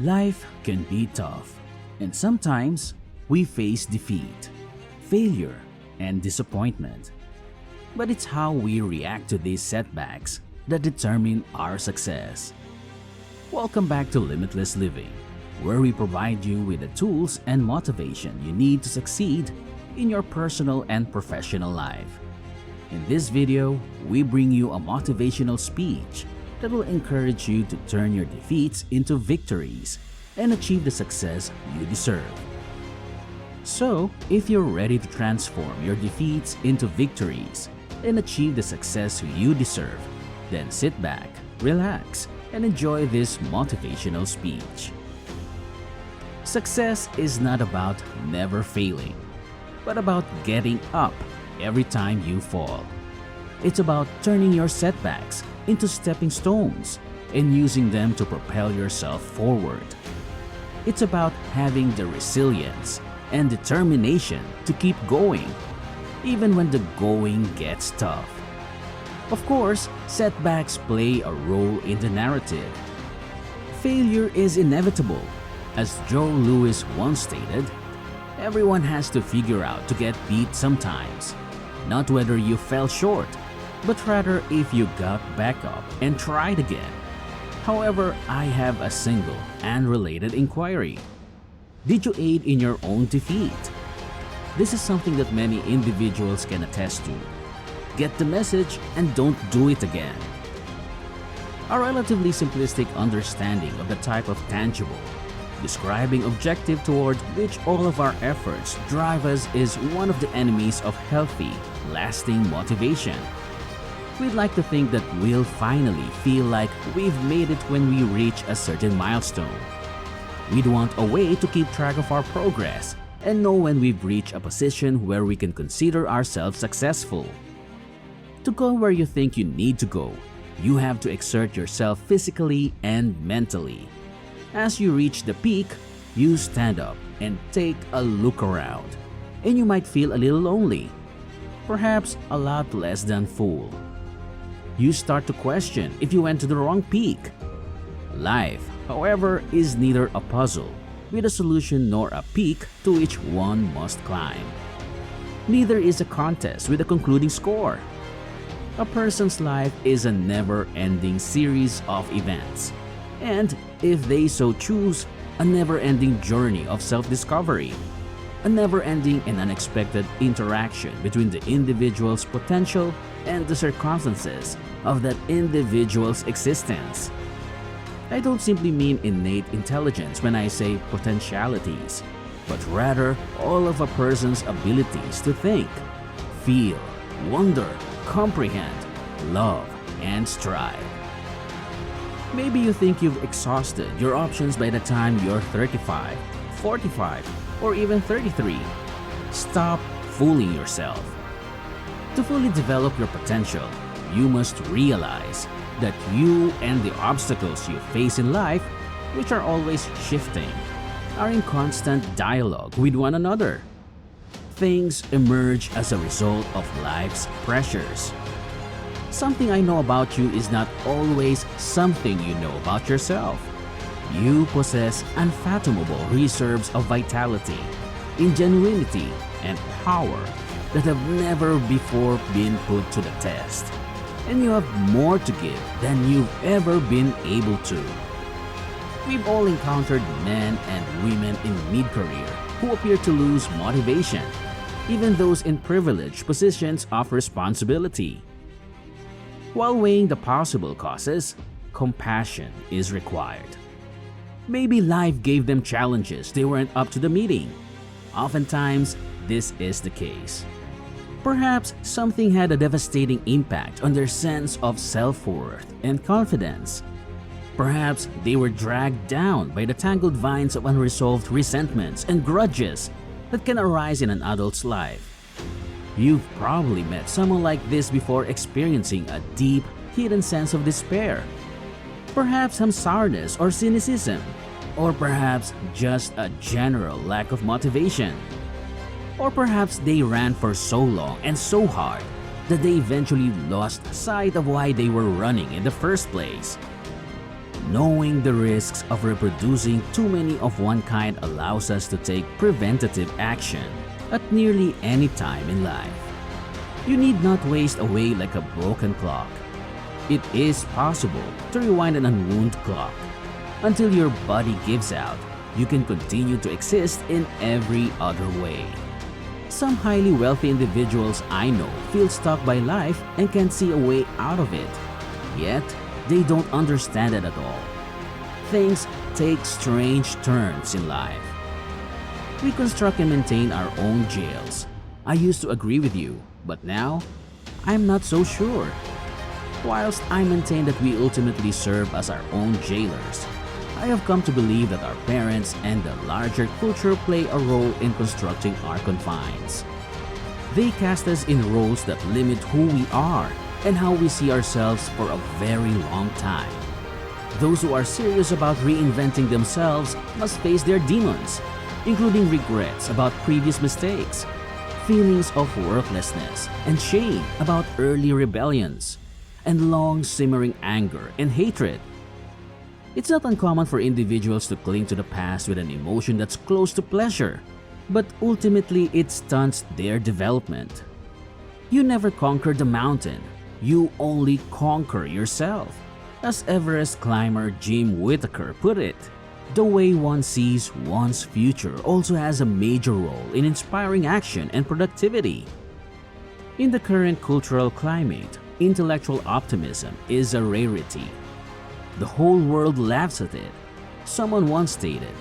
Life can be tough, and sometimes we face defeat, failure, and disappointment. But it's how we react to these setbacks that determine our success. Welcome back to Limitless Living, where we provide you with the tools and motivation you need to succeed in your personal and professional life. In this video, we bring you a motivational speech that will encourage you to turn your defeats into victories and achieve the success you deserve. So, if you're ready to transform your defeats into victories and achieve the success you deserve, then sit back, relax, and enjoy this motivational speech. Success is not about never failing, but about getting up every time you fall. It's about turning your setbacks into stepping stones and using them to propel yourself forward. It's about having the resilience and determination to keep going, even when the going gets tough. Of course, setbacks play a role in the narrative. Failure is inevitable. As Joe Louis once stated, everyone has to figure out to get beat sometimes. Not whether you fell short, but rather if you got back up and tried again. However, I have a single and related inquiry. Did you aid in your own defeat? This is something that many individuals can attest to. Get the message and don't do it again. A relatively simplistic understanding of the type of tangible, describing objective toward which all of our efforts drive us is one of the enemies of healthy, lasting motivation. We'd like to think that we'll finally feel like we've made it when we reach a certain milestone. We'd want a way to keep track of our progress and know when we've reached a position where we can consider ourselves successful. To go where you think you need to go, you have to exert yourself physically and mentally. As you reach the peak, you stand up and take a look around, and you might feel a little lonely, perhaps a lot less than full. You start to question if you went to the wrong peak. Life, however, is neither a puzzle with a solution nor a peak to which one must climb. Neither is a contest with a concluding score. A person's life is a never-ending series of events, and, if they so choose, a never-ending journey of self-discovery, a never-ending and unexpected interaction between the individual's potential and the circumstances of that individual's existence. I don't simply mean innate intelligence when I say potentialities, but rather all of a person's abilities to think, feel, wonder, comprehend, love, and strive. Maybe you think you've exhausted your options by the time you're 35, 45, or even 33. Stop fooling yourself. To fully develop your potential, you must realize that you and the obstacles you face in life, which are always shifting, are in constant dialogue with one another. Things emerge as a result of life's pressures. Something I know about you is not always something you know about yourself. You possess unfathomable reserves of vitality, ingenuity, and power that have never before been put to the test. And you have more to give than you've ever been able to. We've all encountered men and women in mid-career who appear to lose motivation, even those in privileged positions of responsibility. While weighing the possible causes, compassion is required. Maybe life gave them challenges they weren't up to the meeting. Oftentimes, this is the case. Perhaps something had a devastating impact on their sense of self-worth and confidence. Perhaps they were dragged down by the tangled vines of unresolved resentments and grudges that can arise in an adult's life. You've probably met someone like this before, experiencing a deep, hidden sense of despair. Perhaps some sourness or cynicism, or perhaps just a general lack of motivation. Or perhaps they ran for so long and so hard that they eventually lost sight of why they were running in the first place. Knowing the risks of reproducing too many of one kind allows us to take preventative action at nearly any time in life. You need not waste away like a broken clock. It is possible to rewind an unwound clock. Until your body gives out, you can continue to exist in every other way. Some highly wealthy individuals I know feel stuck by life and can't see a way out of it. Yet, they don't understand it at all. Things take strange turns in life. We construct and maintain our own jails. I used to agree with you, but now, I'm not so sure. Whilst I maintain that we ultimately serve as our own jailers, I have come to believe that our parents and the larger culture play a role in constructing our confines. They cast us in roles that limit who we are and how we see ourselves for a very long time. Those who are serious about reinventing themselves must face their demons, including regrets about previous mistakes, feelings of worthlessness and shame about early rebellions, and long simmering anger and hatred. It's not uncommon for individuals to cling to the past with an emotion that's close to pleasure, but ultimately it stunts their development. You never conquer the mountain, you only conquer yourself. As Everest climber Jim Whittaker put it, the way one sees one's future also has a major role in inspiring action and productivity. In the current cultural climate, intellectual optimism is a rarity. The whole world laughs at it. Someone once stated,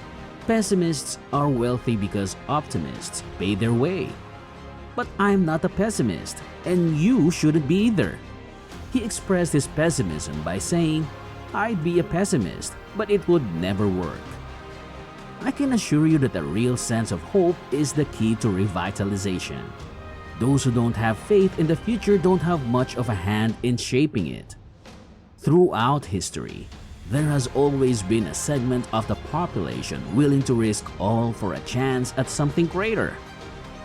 "Pessimists are wealthy because optimists pay their way." But I'm not a pessimist, and you shouldn't be either. He expressed his pessimism by saying, "I'd be a pessimist, but it would never work." I can assure you that a real sense of hope is the key to revitalization. Those who don't have faith in the future don't have much of a hand in shaping it. Throughout history, there has always been a segment of the population willing to risk all for a chance at something greater.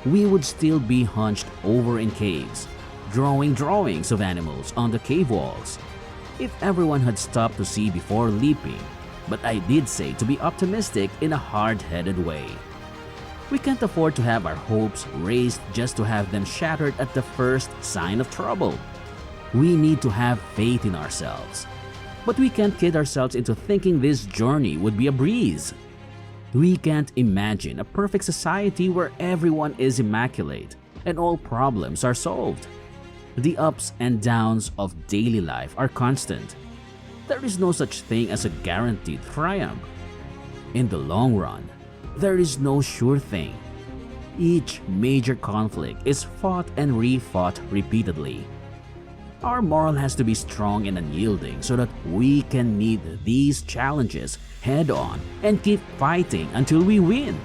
We would still be hunched over in caves, drawing drawings of animals on the cave walls, if everyone had stopped to see before leaping. But I did say to be optimistic in a hard-headed way. We can't afford to have our hopes raised just to have them shattered at the first sign of trouble. We need to have faith in ourselves. But we can't kid ourselves into thinking this journey would be a breeze. We can't imagine a perfect society where everyone is immaculate and all problems are solved. The ups and downs of daily life are constant. There is no such thing as a guaranteed triumph. In the long run, there is no sure thing. Each major conflict is fought and re-fought repeatedly. Our moral has to be strong and unyielding so that we can meet these challenges head-on and keep fighting until we win.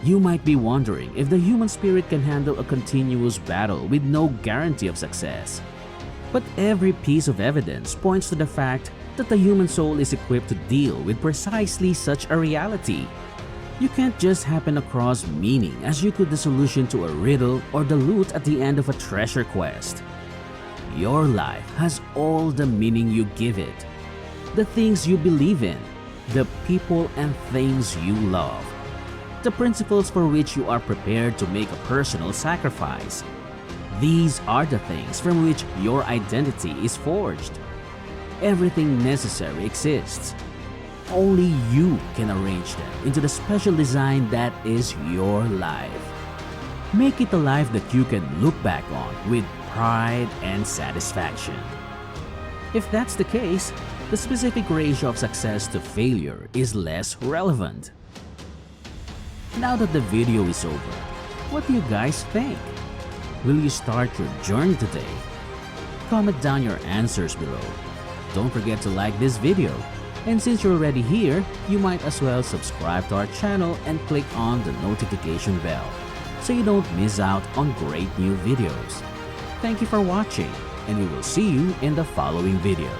You might be wondering if the human spirit can handle a continuous battle with no guarantee of success. But every piece of evidence points to the fact that the human soul is equipped to deal with precisely such a reality. You can't just happen across meaning as you could the solution to a riddle or the loot at the end of a treasure quest. Your life has all the meaning you give it, the things you believe in, the people and things you love, the principles for which you are prepared to make a personal sacrifice. These are the things from which your identity is forged. Everything necessary exists. Only you can arrange them into the special design that is your life. Make it a life that you can look back on with pride and satisfaction. If that's the case, the specific ratio of success to failure is less relevant. Now that the video is over, what do you guys think? Will you start your journey today? Comment down your answers below. Don't forget to like this video. And since you're already here, you might as well subscribe to our channel and click on the notification bell so you don't miss out on great new videos. Thank you for watching, and we will see you in the following video.